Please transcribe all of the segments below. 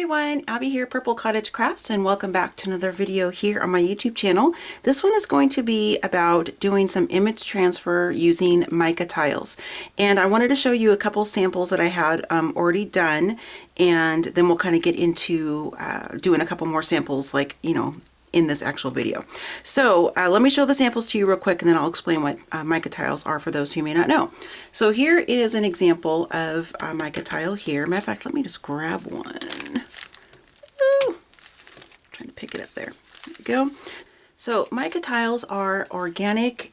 everyone, Abby here, Purple Cottage Crafts, and welcome back to another video here on my YouTube channel. This one is going to be about doing some image transfer using mica tiles. And I wanted to show you a couple samples that I had already done, and then we'll kind of get into doing a couple more samples in this actual video. So let me show the samples to you real quick, and then I'll explain what mica tiles are for those who may not know. So here is an example of a mica tile here. Matter of fact, let me just grab one. Ooh, trying to pick it up there. There we go. So mica tiles are organic,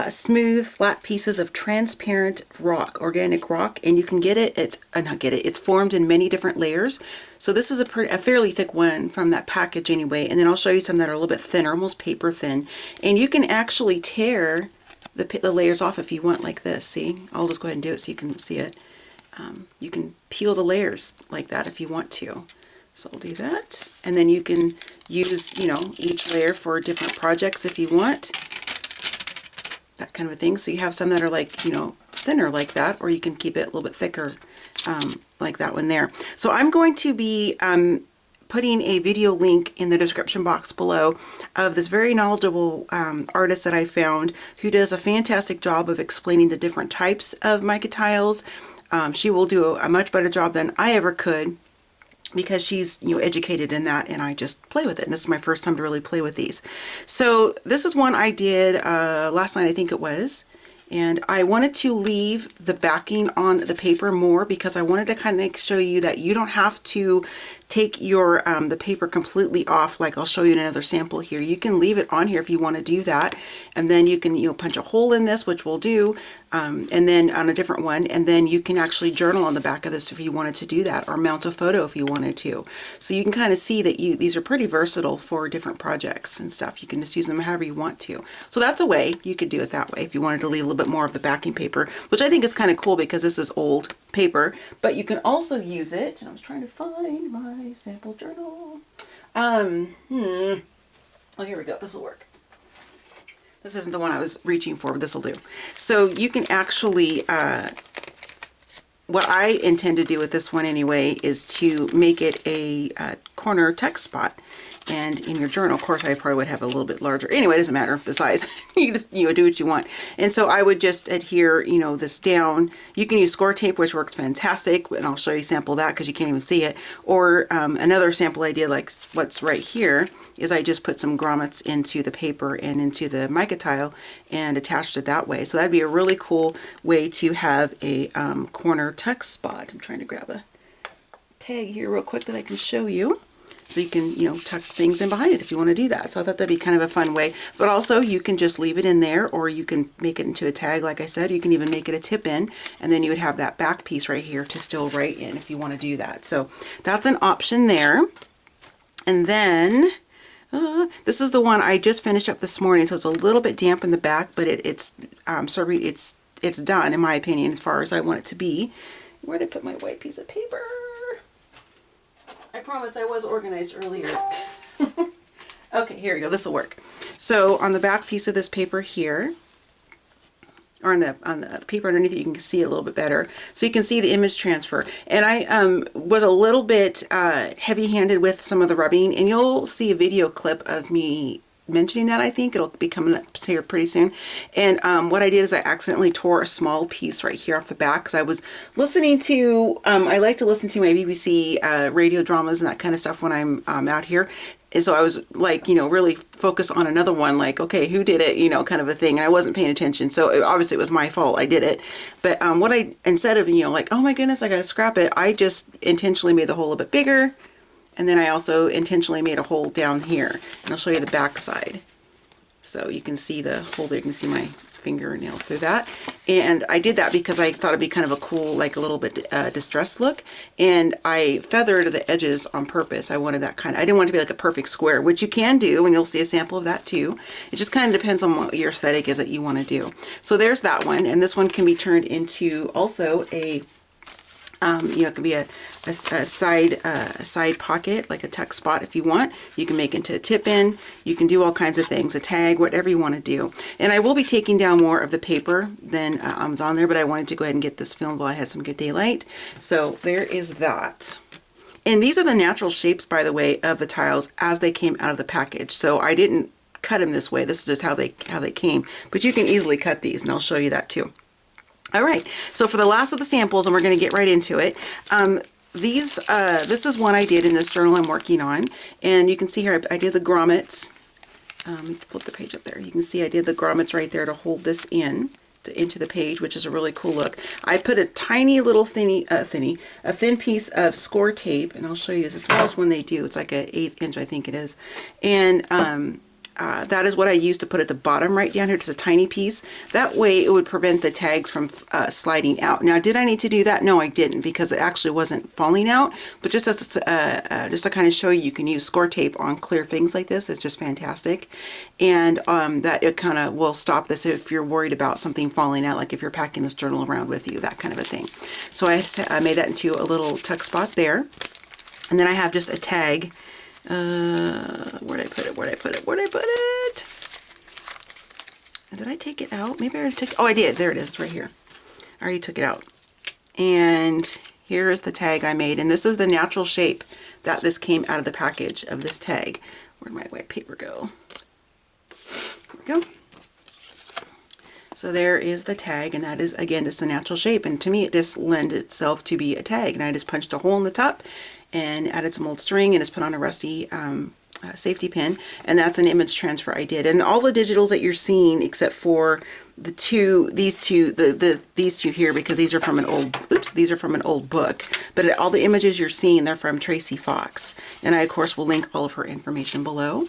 smooth, flat pieces of transparent rock, organic rock, and you can get it, it's formed in many different layers. So this is a fairly thick one from that package anyway, and then I'll show you some that are a little bit thinner, almost paper thin, and you can actually tear the layers off if you want, like this. See, I'll just go ahead and do it so you can see it. You can peel the layers like that if you want to. So I'll do that, and then you can use, each layer for different projects if you want. That kind of a thing. So you have some that are like, thinner like that, or you can keep it a little bit thicker like that one there. So I'm going to be putting a video link in the description box below of this very knowledgeable artist that I found, who does a fantastic job of explaining the different types of mica tiles. She will do a much better job than I ever could, because she's educated in that, and I just play with it, and this is my first time to really play with these. So this is one I did last night, I think it was, and I wanted to leave the backing on the paper more because I wanted to kind of show you that you don't have to take your the paper completely off, like I'll show you in another sample here. You can leave it on here if you want to do that, and then you can punch a hole in this, which we'll do, and then on a different one, and then you can actually journal on the back of this if you wanted to do that, or mount a photo if you wanted to. So you can kind of see that these are pretty versatile for different projects and stuff. You can just use them however you want to. So that's a way you could do it that way if you wanted to leave a little bit more of the backing paper, which I think is kind of cool because this is old paper. But you can also use it, and I was trying to find my sample journal. Oh, here we go. This will work. This isn't the one I was reaching for, but this will do. So you can actually, what I intend to do with this one anyway is to make it a corner text spot. And in your journal, of course, I probably would have a little bit larger. Anyway, it doesn't matter the size. You just do what you want. And so I would just adhere, this down. You can use score tape, which works fantastic, and I'll show you a sample of that because you can't even see it. Or another sample I did, like what's right here, is I just put some grommets into the paper and into the mica tile and attached it that way. So that'd be a really cool way to have a corner text spot. I'm trying to grab a tag here real quick that I can show you. So you can, tuck things in behind it if you want to do that. So I thought that'd be kind of a fun way. But also you can just leave it in there, or you can make it into a tag, like I said. You can even make it a tip in, and then you would have that back piece right here to still write in if you want to do that. So that's an option there. And then this is the one I just finished up this morning, so it's a little bit damp in the back, but it's done in my opinion as far as I want it to be. Where did I put my white piece of paper? I promise I was organized earlier. Okay, here we go. This will work. So on the back piece of this paper here, or on the paper underneath it, you can see it a little bit better. So you can see the image transfer. And I was a little bit heavy-handed with some of the rubbing, and you'll see a video clip of me mentioning that. I think it'll be coming up here pretty soon. And what I did is I accidentally tore a small piece right here off the back, because I was listening to, I like to listen to my BBC radio dramas and that kind of stuff when I'm out here. And so I was like, really focused on another one, like, okay, who did it, kind of a thing. And I wasn't paying attention. So obviously it was my fault. I did it. But instead of, like, oh my goodness, I got to scrap it, I just intentionally made the hole a bit bigger. And then I also intentionally made a hole down here, and I'll show you the back side. So you can see the hole there. You can see my fingernail through that. And I did that because I thought it'd be kind of a cool, like a little bit distressed look. And I feathered the edges on purpose. I wanted that kind of, I didn't want it to be like a perfect square, which you can do, and you'll see a sample of that too. It just kind of depends on what your aesthetic is that you want to do. So there's that one, and this one can be turned into also a it can be a side pocket, like a tuck spot if you want. You can make into a tip in. You can do all kinds of things, a tag, whatever you want to do. And I will be taking down more of the paper than was on there, but I wanted to go ahead and get this filmed while I had some good daylight. So there is that. And these are the natural shapes, by the way, of the tiles as they came out of the package. So I didn't cut them this way. This is just how they came. But you can easily cut these, and I'll show you that too. All right, so for the last of the samples, and we're going to get right into it, this is one I did in this journal I'm working on, and you can see here I did the grommets. Let me flip the page up there. You can see I did the grommets right there to hold this into the page, which is a really cool look. I put a tiny little a thin piece of score tape, and I'll show you this as one they do. It's like an 1/8 inch, I think it is, and that is what I used to put at the bottom right down here, just a tiny piece. That way it would prevent the tags from sliding out. Now, did I need to do that? No, I didn't, because it actually wasn't falling out. But just as just to kind of show you, you can use score tape on clear things like this. It's just fantastic, and that it kind of will stop this if you're worried about something falling out, like if you're packing this journal around with you, that kind of a thing. So I made that into a little tuck spot there, and then I have just a tag. Where'd I put it? Did I take it out? Maybe I already took it. Oh, I did. There it is, right here. I already took it out. And here is the tag I made. And this is the natural shape that this came out of the package of this tag. Where'd my white paper go? There we go. So there is the tag, and that is, again, just a natural shape. And to me, it just lends itself to be a tag. And I just punched a hole in the top and added some old string, and just put on a rusty safety pin, and that's an image transfer I did. And all the digitals that you're seeing, except for these two here, because these are from an old book. But all the images you're seeing, they're from Tracie Fox, and I of course will link all of her information below.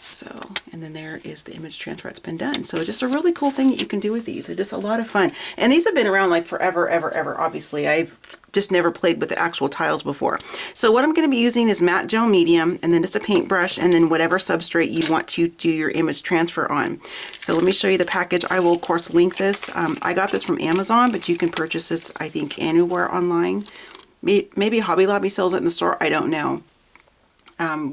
So, and then there is the image transfer. It's been done. So just a really cool thing that you can do with these. They're just a lot of fun. And these have been around like forever, ever. Obviously, I've just never played with the actual tiles before. So what I'm going to be using is matte gel medium, and then just a paintbrush, and then whatever substrate you want to do your image transfer on. So let me show you the package. I will of course link this. I got this from Amazon, but you can purchase this, I think, anywhere online. Maybe Hobby Lobby sells it in the store. I don't know.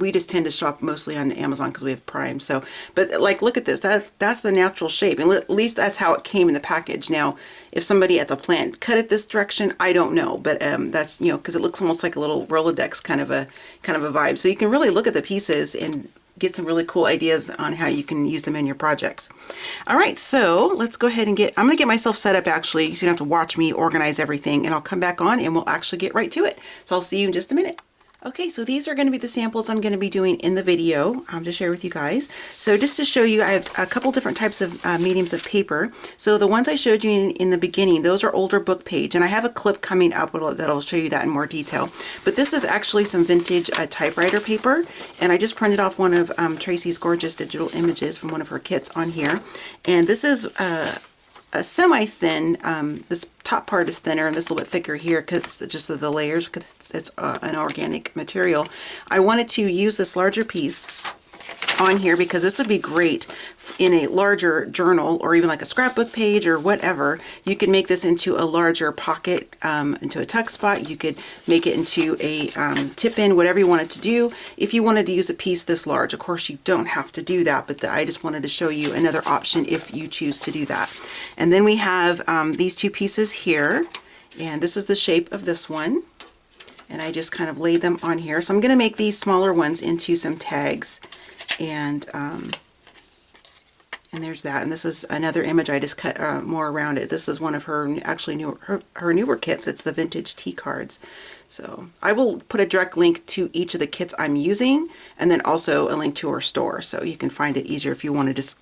We just tend to shop mostly on Amazon because we have Prime. So, but like, look at this. That's the natural shape, and at least that's how it came in the package. Now, if somebody at the plant cut it this direction, I don't know. But that's, you know, because it looks almost like a little Rolodex kind of a vibe. So you can really look at the pieces and get some really cool ideas on how you can use them in your projects. All right, so let's go ahead and I'm going to get myself set up actually, so you don't have to watch me organize everything, and I'll come back on and we'll actually get right to it. So I'll see you in just a minute. Okay, so these are going to be the samples I'm going to be doing in the video to share with you guys. So just to show you, I have a couple different types of mediums of paper. So the ones I showed you in the beginning, those are older book page, and I have a clip coming up that'll show you that in more detail. But this is actually some vintage typewriter paper, and I just printed off one of Tracie's gorgeous digital images from one of her kits on here. And this is a semi-thin, this top part is thinner and this a little bit thicker here because it's just the layers, because it's an organic material. I wanted to use this larger piece on here because this would be great in a larger journal, or even like a scrapbook page or whatever. You could make this into a larger pocket, into a tuck spot. You could make it into a tip-in, whatever you wanted to do. If you wanted to use a piece this large, of course you don't have to do that, but I just wanted to show you another option if you choose to do that. And then we have these two pieces here, and this is the shape of this one. And I just kind of laid them on here. So I'm going to make these smaller ones into some tags. And there's that. And this is another image I just cut more around it. This is one of her her newer kits. It's the vintage tea cards. So I will put a direct link to each of the kits I'm using, and then also a link to her store, so you can find it easier if you want to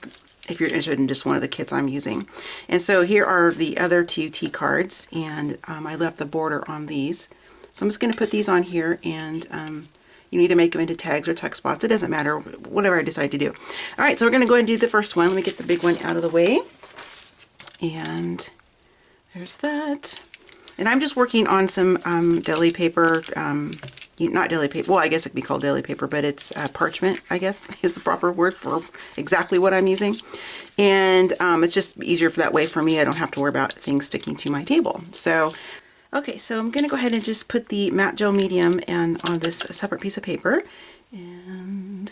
if you're interested in just one of the kits I'm using. And so here are the other two tea cards, and I left the border on these. So I'm just going to put these on here, and you can either make them into tags or tuck spots. It doesn't matter, whatever I decide to do. All right, so we're going to go ahead and do the first one. Let me get the big one out of the way. And there's that. And I'm just working on some deli paper, not deli paper, well, I guess it could be called deli paper, but it's parchment, I guess, is the proper word for exactly what I'm using. And it's just easier for that way for me. I don't have to worry about things sticking to my table. So, okay, so I'm going to go ahead and just put the matte gel medium on this separate piece of paper and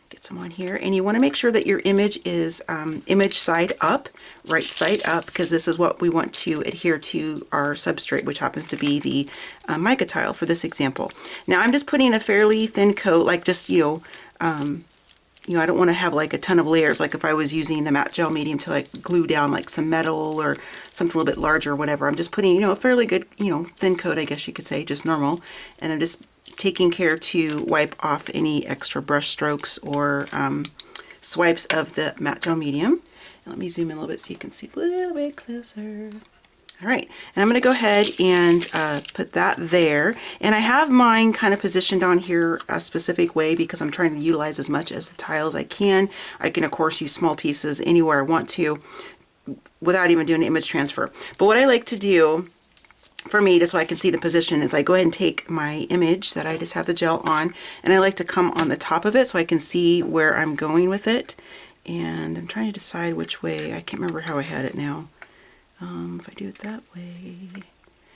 get Get some on here, and you want to make sure that your image is image side up, right side up, because this is what we want to adhere to our substrate, which happens to be the mica tile for this example. Now I'm just putting a fairly thin coat, like just, I don't want to have like a ton of layers, like if I was using the matte gel medium to like glue down like some metal or something a little bit larger or whatever. I'm just putting, a fairly good, thin coat, I guess you could say, just normal. And I'm just taking care to wipe off any extra brush strokes or swipes of the matte gel medium. Let me zoom in a little bit so you can see a little bit closer. All right, and I'm going to go ahead and put that there. And I have mine kind of positioned on here a specific way because I'm trying to utilize as much as the tile as I can. I can, of course, use small pieces anywhere I want to without even doing an image transfer. But what I like to do, for me, just so I can see the position, is I go ahead and take my image that I just have the gel on, and I like to come on the top of it so I can see where I'm going with it. And I'm trying to decide which way. I can't remember how I had it now. If I do it that way,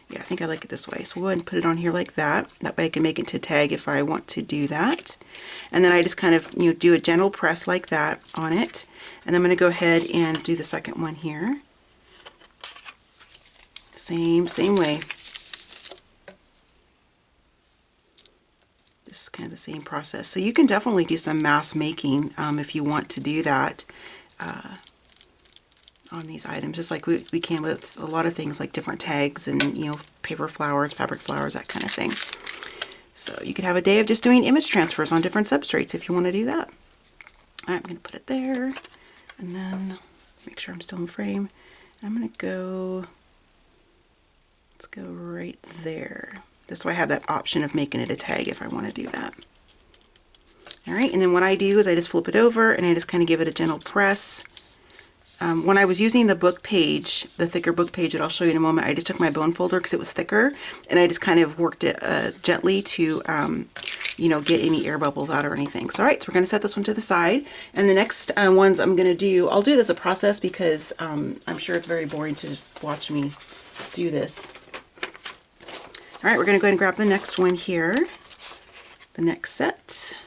yeah, I think I like it this way. So we'll go ahead and put it on here like that. That way I can make it to a tag if I want to do that. And then I just kind of, do a gentle press like that on it. And I'm going to go ahead and do the second one here. Same way. This is kind of the same process. So you can definitely do some mass making if you want to do that. On these items, just like we can with a lot of things like different tags and paper flowers, fabric flowers, that kind of thing. So you could have a day of just doing image transfers on different substrates if you want to do that. All right, I'm going to put it there, and then make sure I'm still in frame. I'm going to go, let's go right there, just so I have that option of making it a tag if I want to do that. All right, and then what I do is I just flip it over and I just kind of give it a gentle press. When I was using the book page, the thicker book page that I'll show you in a moment, I just took my bone folder because it was thicker, and I just kind of worked it gently to, get any air bubbles out or anything. So, all right, so we're going to set this one to the side, and the next ones I'm going to do, I'll do it as a process because I'm sure it's very boring to just watch me do this. All right, we're going to go ahead and grab the next one here, the next set.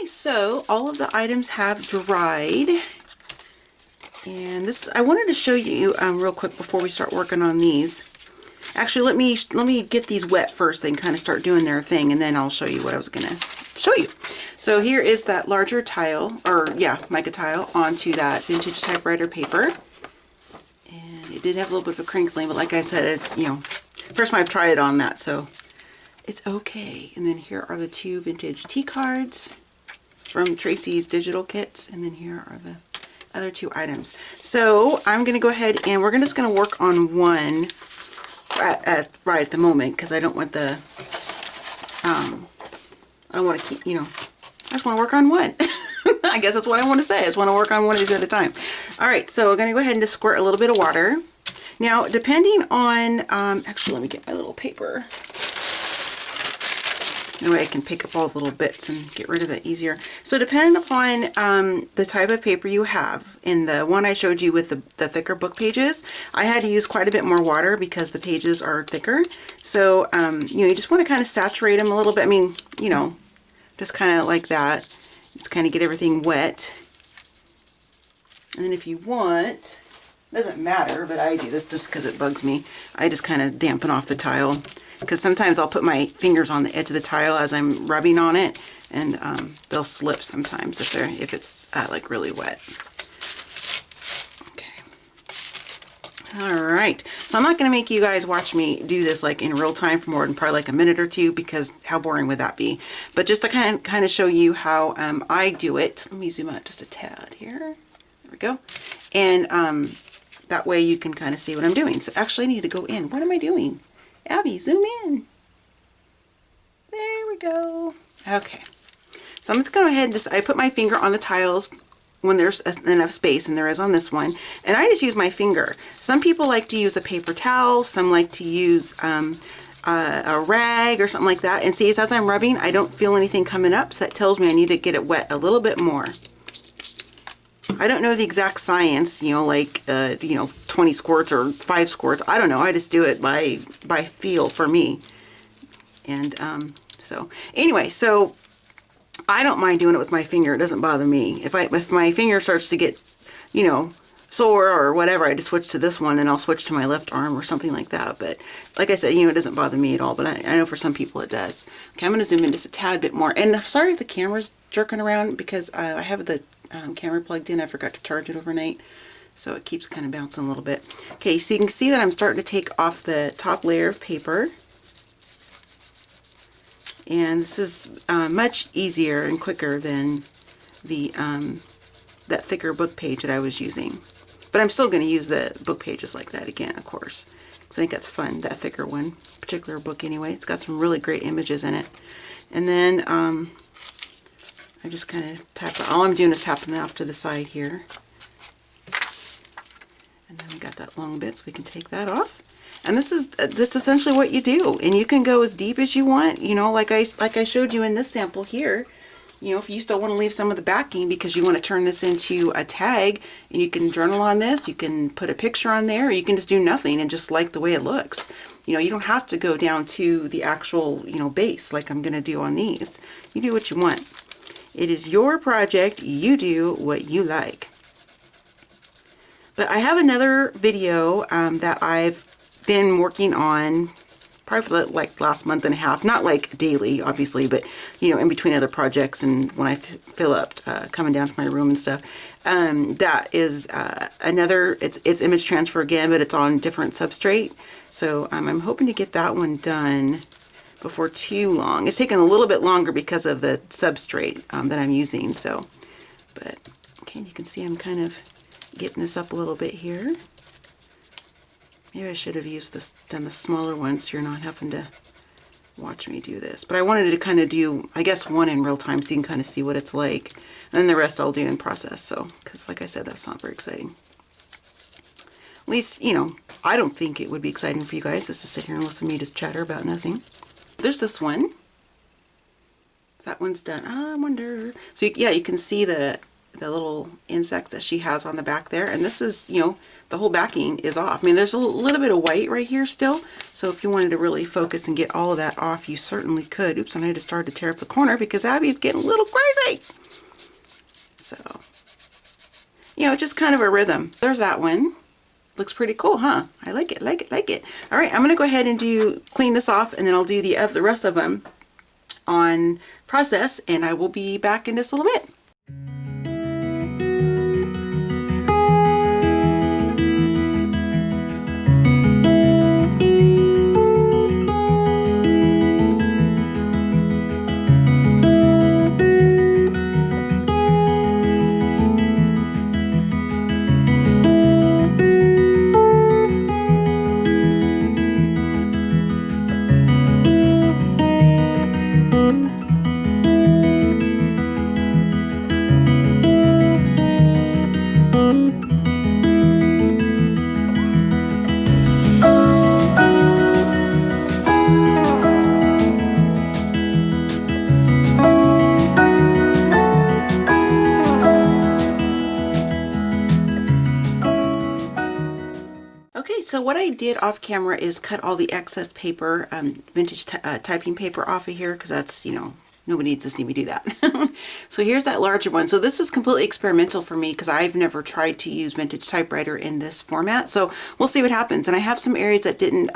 So all of the items have dried, and this, I wanted to show you real quick before we start working on these. Actually, let me get these wet first, then kind of start doing their thing, and then I'll show you what I was gonna show you. So here is that larger tile, or yeah, mica tile onto that vintage typewriter paper, and it did have a little bit of a crinkling, but like I said, it's First time I've tried it on that, so it's okay. And then here are the 2 vintage tea cards from Tracie's digital kits, and then here are the other 2 items. So I'm going to go ahead and we're just going to work on one right at the moment, because I don't want the I don't want to keep, you know, I just want to work on one. I guess that's what I want to say. I just want to work on one of these at a time. All right, so we're going to go ahead and just squirt a little bit of water. Now, depending on, actually, let me get my little paper. That way I can pick up all the little bits and get rid of it easier. So depending upon the type of paper you have, in the one I showed you with the thicker book pages, I had to use quite a bit more water because the pages are thicker. So, you know, you just want to kind of saturate them a little bit. I mean, you know, just kind of like that. Just kind of get everything wet. And then if you want, doesn't matter, but I do this just because it bugs me. I just kind of dampen off the tile, because sometimes I'll put my fingers on the edge of the tile as I'm rubbing on it, and they'll slip sometimes if it's like really wet. Okay. All right. So I'm not going to make you guys watch me do this like in real time for more than probably like a minute or two, because how boring would that be? But just to kind of show you how I do it. Let me zoom out just a tad here. There we go. And that way you can kind of see what I'm doing. So actually I need to go in. What am I doing? Abby, zoom in. There we go. Okay. So I'm just going to go ahead and I put my finger on the tiles when there's enough space, and there is on this one. And I just use my finger. Some people like to use a paper towel. Some like to use a rag or something like that. And see, as I'm rubbing, I don't feel anything coming up. So that tells me I need to get it wet a little bit more. I don't know the exact science, you know, like, you know, 20 squirts or 5 squirts. I don't know. I just do it by feel for me. And so anyway, so I don't mind doing it with my finger. It doesn't bother me. If my finger starts to get, you know, sore or whatever, I just switch to this one, and I'll switch to my left arm or something like that. But like I said, you know, it doesn't bother me at all. But I know for some people it does. Okay, I'm going to zoom in just a tad bit more. And sorry if the camera's jerking around, because I have the camera plugged in. I forgot to charge it overnight, so it keeps kind of bouncing a little bit. Okay, so you can see that I'm starting to take off the top layer of paper, and this is much easier and quicker than the that thicker book page that I was using. But I'm still going to use the book pages like that again, of course, because I think that's fun. That thicker one, particular book anyway. It's got some really great images in it. And then I just kind of tap it. All I'm doing is tapping it off to the side here. And then we got that long bit, so we can take that off. And this is just essentially what you do. And you can go as deep as you want, you know, like I showed you in this sample here. You know, if you still want to leave some of the backing because you want to turn this into a tag, and you can journal on this, you can put a picture on there, or you can just do nothing and just like the way it looks. You know, you don't have to go down to the actual, you know, base like I'm going to do on these. You do what you want. It is your project. You do what you like. But I have another video that I've been working on probably for like last month and a half. Not like daily, obviously, but, you know, in between other projects and when I fill up, coming down to my room and stuff. That is another, it's image transfer again, but it's on different substrate. So I'm hoping to get that one done before too long. It's taken a little bit longer because of the substrate that I'm using. So, but okay, you can see I'm kind of getting this up a little bit here. Maybe I should have done the smaller one so you're not having to watch me do this. But I wanted to kind of do, I guess, one in real time so you can kind of see what it's like. And then the rest I'll do in process. So, because like I said, that's not very exciting. At least, you know, I don't think it would be exciting for you guys just to sit here and listen to me just chatter about nothing. There's this one. That one's done. I wonder. So yeah, you can see the little insects that she has on the back there. And this is, you know, the whole backing is off. I mean, there's a little bit of white right here still. So if you wanted to really focus and get all of that off, you certainly could. Oops, and I just started to tear up the corner because Abby's getting a little crazy. So, you know, just kind of a rhythm. There's that one. Looks pretty cool, huh? I like it, like it, like it. All right, I'm going to go ahead and clean this off, and then I'll do the rest of them on process, and I will be back in just a little bit. so what I did off camera is cut all the excess paper, vintage typing paper off of here, because that's, you know, nobody needs to see me do that. So here's that larger one. So this is completely experimental for me because I've never tried to use vintage typewriter in this format. So we'll see what happens. And I have some areas that didn't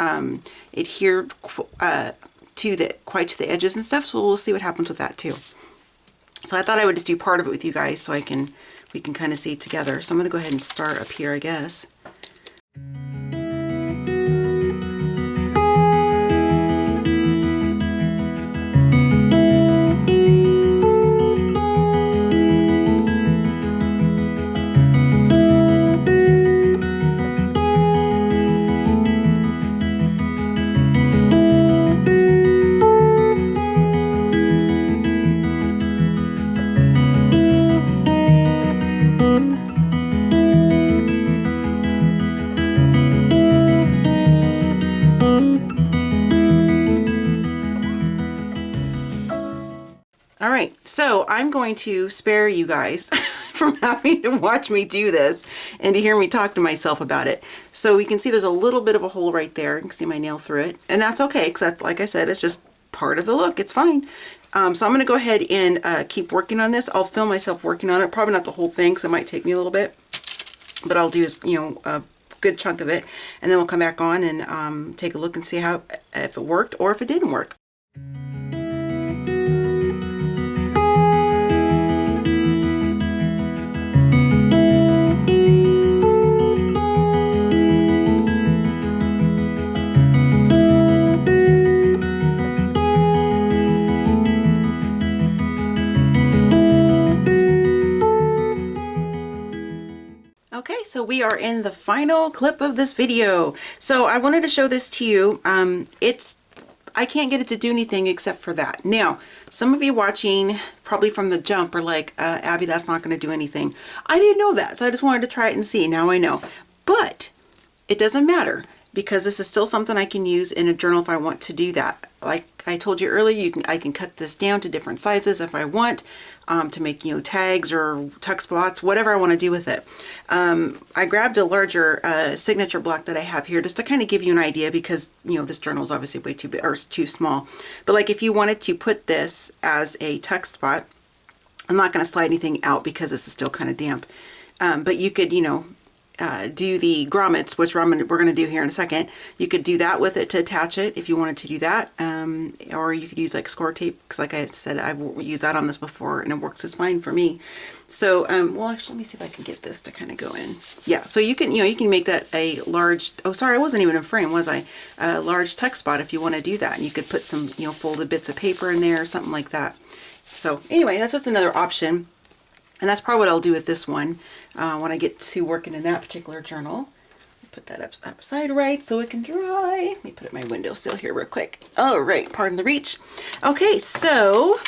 adhere quite to the edges and stuff. So we'll see what happens with that too. So I thought I would just do part of it with you guys so we can kind of see it together. So I'm going to go ahead and start up here, I guess. All right, so I'm going to spare you guys from having to watch me do this and to hear me talk to myself about it. So we can see there's a little bit of a hole right there. You can see my nail through it, and that's okay because that's, like I said, it's just part of the look. It's fine. So I'm going to go ahead and keep working on this. I'll film myself working on it. Probably not the whole thing because it might take me a little bit, but I'll do, you know, a good chunk of it, and then we'll come back on and take a look and see if it worked or if it didn't work. Okay, so we are in the final clip of this video. So I wanted to show this to you. I can't get it to do anything except for that. Now, some of you watching probably from the jump are like, Abby, that's not going to do anything. I didn't know that, so I just wanted to try it and see. Now I know. But it doesn't matter because this is still something I can use in a journal if I want to do that. Like I told you earlier, I can cut this down to different sizes if I want to make, you know, tags or tuck spots, whatever I want to do with it. I grabbed a larger signature block that I have here just to kind of give you an idea because, you know, this journal is obviously way too big or too small. But like if you wanted to put this as a tuck spot, I'm not going to slide anything out because this is still kind of damp. But you could, you know, do the grommets, which we're going to do here in a second. You could do that with it to attach it if you wanted to do that, or you could use like score tape because, like I said, I've used that on this before and it works just fine for me. So, well, actually, let me see if I can get this to kind of go in. Yeah, so you can, you know, you can make that a large. Oh, sorry, I wasn't even in frame, was I? A large tuck spot if you want to do that, and you could put some, you know, folded bits of paper in there or something like that. So, anyway, that's just another option. And that's probably what I'll do with this one when I get to working in that particular journal. Put that upside right so it can dry. Let me put it in my windowsill here real quick. All right, pardon the reach. Okay, so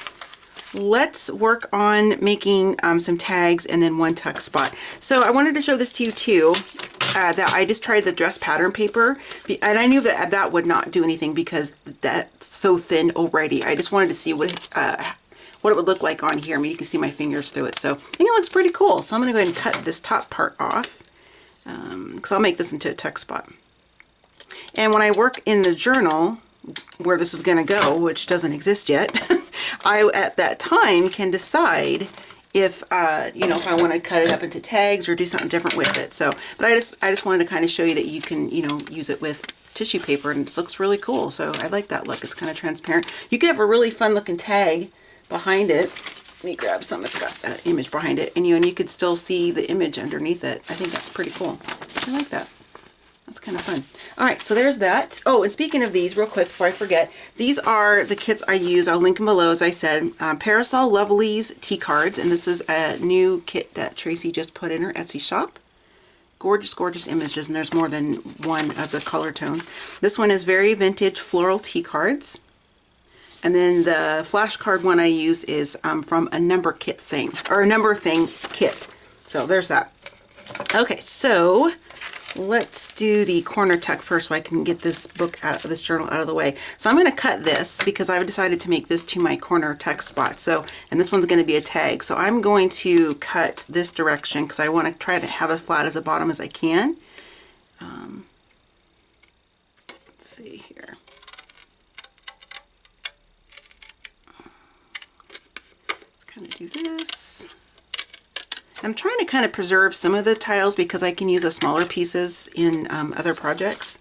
let's work on making some tags and then one tuck spot. So I wanted to show this to you too. That I just tried the dress pattern paper, and I knew that that would not do anything because that's so thin already. I just wanted to see what it would look like on here. I mean, you can see my fingers through it, so I think it looks pretty cool. So I'm going to go ahead and cut this top part off because I'll make this into a tuck spot. And when I work in the journal where this is going to go, which doesn't exist yet, I at that time can decide if you know, if I want to cut it up into tags or do something different with it. So, but I just wanted to kind of show you that you can, you know, use it with tissue paper, and it looks really cool. So I like that look. It's kind of transparent. You could have a really fun looking tag behind it. Let me grab some that's got an image behind it, and you could still see the image underneath it. I think that's pretty cool. I like that. That's kind of fun. All right, so there's that. Oh, and speaking of these, real quick before I forget, these are the kits I use. I'll link them below, as I said. Parasol Lovelies tea cards, and this is a new kit that Tracie just put in her Etsy shop. Gorgeous, gorgeous images, and there's more than one of the color tones. This one is very vintage floral tea cards. And then the flashcard one I use is from a number kit thing, or a number thing kit. So there's that. Okay, so let's do the corner tuck first so I can get this book out of this journal out of the way. So I'm going to cut this because I've decided to make this to my corner tuck spot. So, and this one's going to be a tag. So I'm going to cut this direction because I want to try to have as flat as the bottom as I can. Let's see here. Let's kind of do this. I'm trying to kind of preserve some of the tiles because I can use the smaller pieces in other projects.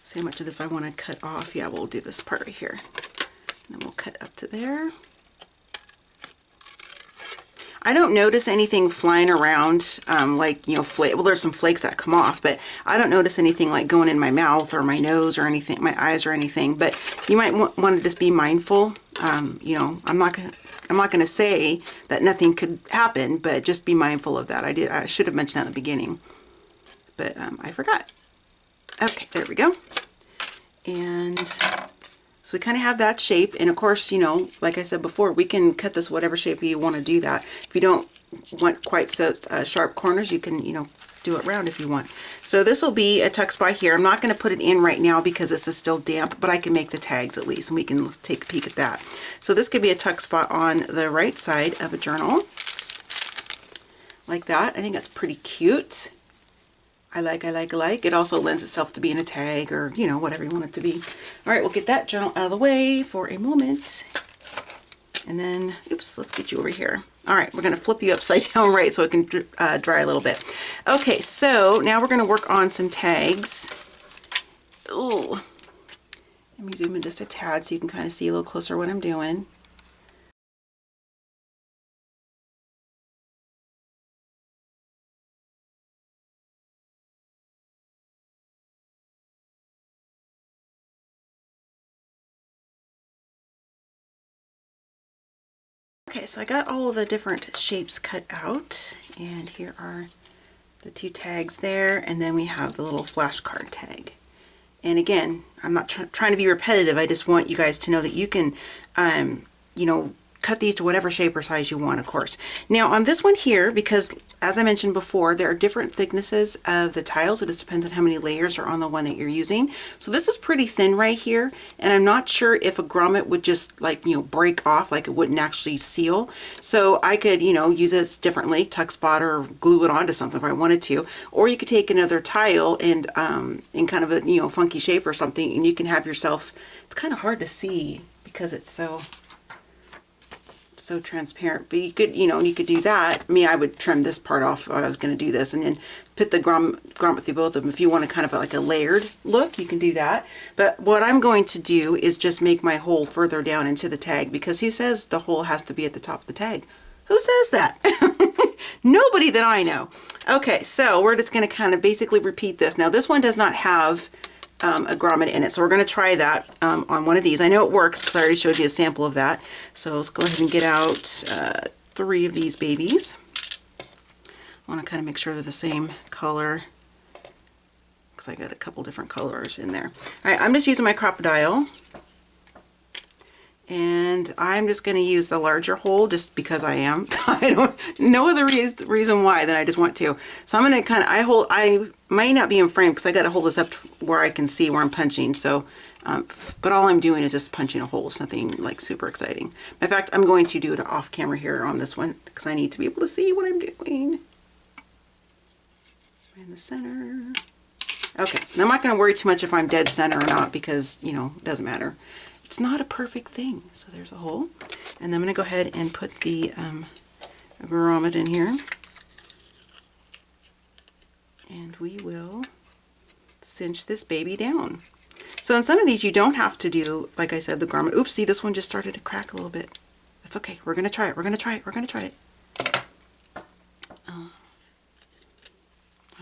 See how much of this I want to cut off. Yeah, we'll do this part right here. And then we'll cut up to there. I don't notice anything flying around, like, you know, well, there's some flakes that come off, but I don't notice anything like going in my mouth or my nose or anything, my eyes or anything. But you might want to just be mindful. You know, I'm not gonna say that nothing could happen, but just be mindful of that. I should have mentioned that in the beginning, but I forgot. Okay, there we go. And so we kind of have that shape, and of course, you know, like I said before, we can cut this whatever shape you want to do that. If you don't want quite so sharp corners, you can, you know, do it round if you want. So this will be a tuck spot here. I'm not going to put it in right now because this is still damp, but I can make the tags at least, and we can take a peek at that. So this could be a tuck spot on the right side of a journal, like that. I think that's pretty cute. I like. It also lends itself to being a tag or, you know, whatever you want it to be. All right, we'll get that journal out of the way for a moment. And then, oops, let's get you over here. All right, we're going to flip you upside down right so it can dry a little bit. Okay, so now we're going to work on some tags. Ooh. Let me zoom in just a tad so you can kind of see a little closer what I'm doing. Okay, so I got all of the different shapes cut out, and here are the two tags there, and then we have the little flashcard tag. And again, I'm not trying to be repetitive, I just want you guys to know that you can, you know, cut these to whatever shape or size you want, of course. Now on this one here, because as I mentioned before, there are different thicknesses of the tiles. It just depends on how many layers are on the one that you're using. So this is pretty thin right here, and I'm not sure if a grommet would just, like, you know, break off, like it wouldn't actually seal. So I could, you know, use this differently, tuck spot or glue it onto something if I wanted to. Or you could take another tile and in kind of a, you know, funky shape or something, and you can have yourself, it's kind of hard to see because it's so transparent, but you could, you know, you could do that. Me, I would trim this part off if I was going to do this, and then put the grommet through both of them. If you want to kind of like a layered look, you can do that. But what I'm going to do is just make my hole further down into the tag, because who says the hole has to be at the top of the tag? Who says that? Nobody that I know. Okay, so we're just going to kind of basically repeat this. Now this one does not have a grommet in it, so we're going to try that on one of these. I know it works because I already showed you a sample of that. So let's go ahead and get out 3 of these babies. I want to kind of make sure they're the same color because I got a couple different colors in there. All right, I'm just using my crocodile, and I'm just going to use the larger hole just because I am. I don't no other reason why than I just want to. So I'm going to kind of, I might not be in frame because I got to hold this up where I can see where I'm punching. So, but all I'm doing is just punching a hole. It's nothing like super exciting. In fact, I'm going to do it off camera here on this one because I need to be able to see what I'm doing. In the center. Okay, now I'm not going to worry too much if I'm dead center or not because, you know, it doesn't matter. It's not a perfect thing. So there's a hole. And then I'm going to go ahead and put the grommet in here. And we will cinch this baby down. So in some of these you don't have to do, like I said, the grommet. Oops, see, this one just started to crack a little bit. That's okay. We're going to try it. We're going to try it. We're going to try it.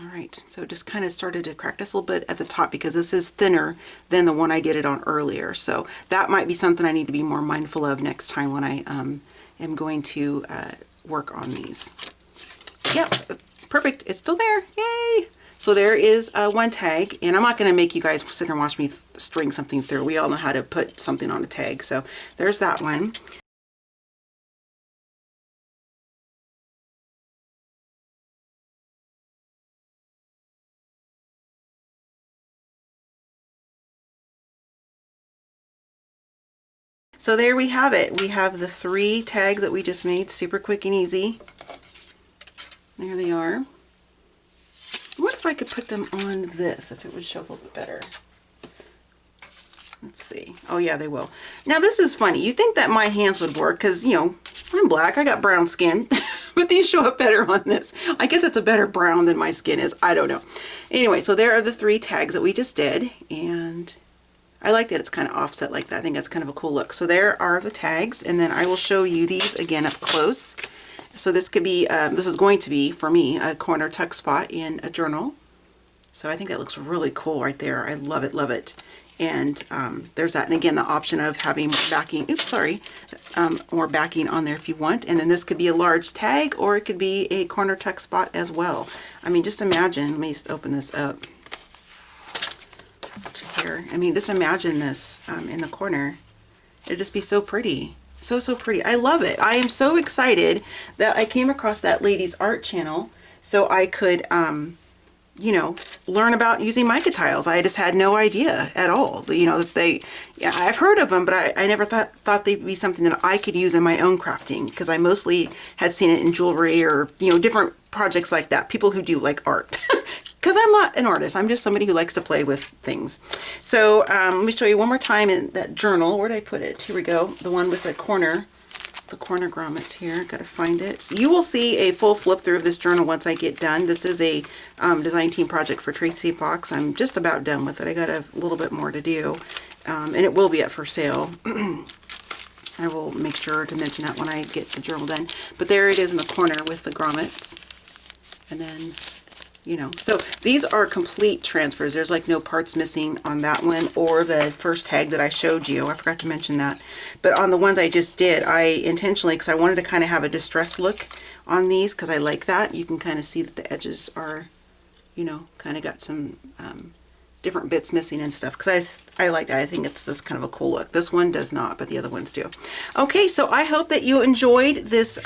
All right, so it just kind of started to crack just a little bit at the top because this is thinner than the one I did it on earlier. So that might be something I need to be more mindful of next time when I am going to work on these. Yep, perfect. It's still there. Yay! So there is one tag, and I'm not going to make you guys sit here and watch me string something through. We all know how to put something on a tag. So there's that one. So there we have it. We have the 3 tags that we just made, super quick and easy. There they are. What if I could put them on this, if it would show up a little bit better. Let's see. Oh yeah, they will. Now this is funny. You think that my hands would work because, you know, I'm black, I got brown skin, but these show up better on this. I guess it's a better brown than my skin is. I don't know. Anyway, so there are the 3 tags that we just did, and I like that it's kind of offset like that. I think that's kind of a cool look. So there are the tags, and then I will show you these again up close. So this could be, this is going to be, for me, a corner tuck spot in a journal. So I think that looks really cool right there. I love it, love it. And there's that. And again, the option of having more backing, oops, sorry, more backing on there if you want. And then this could be a large tag, or it could be a corner tuck spot as well. I mean, just imagine, let me just open this up to here. I mean, just imagine this in the corner. It'd just be so pretty. So, so pretty. I love it. I am so excited that I came across that lady's art channel so I could, you know, learn about using mica tiles. I just had no idea at all. You know, that they, yeah, I've heard of them, but I never thought they'd be something that I could use in my own crafting, because I mostly had seen it in jewelry or, you know, different projects like that. People who do like art. Because I'm not an artist. I'm just somebody who likes to play with things. So let me show you one more time in that journal. Where did I put it? Here we go. The one with the corner grommets here. Got to find it. You will see a full flip through of this journal once I get done. This is a design team project for Tracie Fox. I'm just about done with it. I got a little bit more to do, and it will be up for sale. I will make sure to mention that when I get the journal done. But there it is in the corner with the grommets, and then, you know, so these are complete transfers. There's like no parts missing on that one or the first tag that I showed you. I forgot to mention that. But on the ones I just did, I intentionally, because I wanted to kind of have a distressed look on these, because I like that. You can kind of see that the edges are, you know, kind of got some different bits missing and stuff, because I like that. I think it's just kind of a cool look. This one does not, but the other ones do. Okay, so I hope that you enjoyed this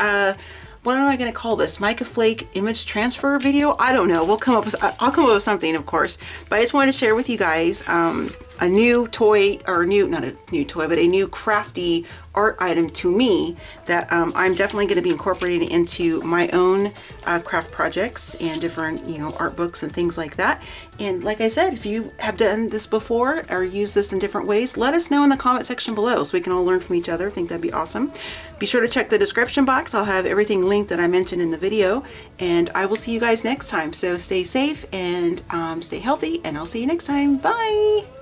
what am I going to call this? Mica Flake image transfer video? I don't know. We'll come up with, I'll come up with something, of course. But I just wanted to share with you guys a new toy, or not a new toy, but a new crafty art item to me that I'm definitely going to be incorporating into my own craft projects and different, you know, art books and things like that. And like I said, if you have done this before or used this in different ways, let us know in the comment section below so we can all learn from each other. I think that'd be awesome. Be sure to check the description box. I'll have everything linked that I mentioned in the video, and I will see you guys next time. So stay safe and stay healthy, and I'll see you next time. Bye!